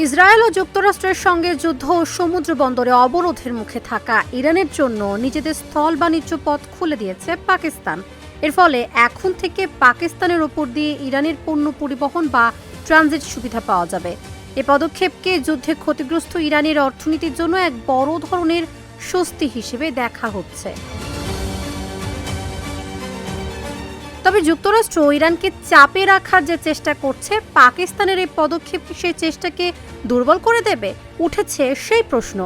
Israel ও যুক্তরাষ্ট্রের সঙ্গে যুদ্ধ ও সমুদ্র বন্দরে অবরোধের মুখে থাকা ইরানের জন্য নিজেদের স্থল বাণিজ্য পথ খুলে দিয়েছে পাকিস্তান। এর ফলে এখন থেকে পাকিস্তানের ওপর দিয়ে ইরানের পণ্য পরিবহন বা ট্রানজিট সুবিধা পাওয়া যাবে। এ পদক্ষেপকে যুদ্ধে ক্ষতিগ্রস্ত ইরানের অর্থনীতির জন্য এক বড় ধরনের স্বস্তি হিসেবে দেখা হচ্ছে। তবে যুক্তরাষ্ট্র ইরানকে চাপে রাখার যে চেষ্টা করছে, পাকিস্তানের এই পদক্ষেপ সেই চেষ্টাকে দুর্বল করে দেবে, উঠেছে সেই প্রশ্ন।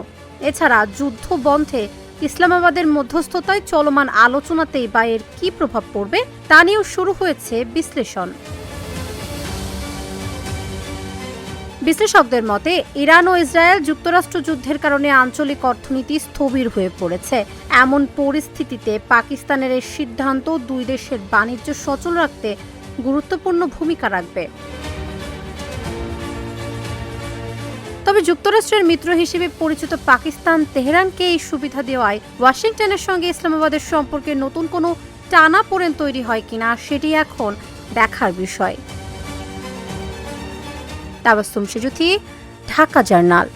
এছাড়া যুদ্ধ বন্ধে ইসলামাবাদের মধ্যস্থতায় চলমান আলোচনাতেই বা এর কী প্রভাব পড়বে তা নিয়েও শুরু হয়েছে বিশ্লেষণ। বিশ্লেষকদের মতে ইরান ও ইসরায়েল যুক্তরাষ্ট্র যুদ্ধের কারণে আঞ্চলিক অর্থনীতি স্থবির হয়ে পড়েছে। এমন পরিস্থিতিতে পাকিস্তানের এই সিদ্ধান্ত দুই দেশের বাণিজ্য সচল রাখতে গুরুত্বপূর্ণ ভূমিকা রাখবে। তবে যুক্তরাষ্ট্রের মিত্র হিসেবে পরিচিত পাকিস্তান তেহরানকে এই সুবিধা দেওয়ায় ওয়াশিংটনের সঙ্গে ইসলামাবাদের সম্পর্কে নতুন কোনো টানাপোড়েন তৈরি হয় কিনা সেটি এখন দেখার বিষয়। তাবাসসুম সেজুথি, ঢাকা জার্নাল।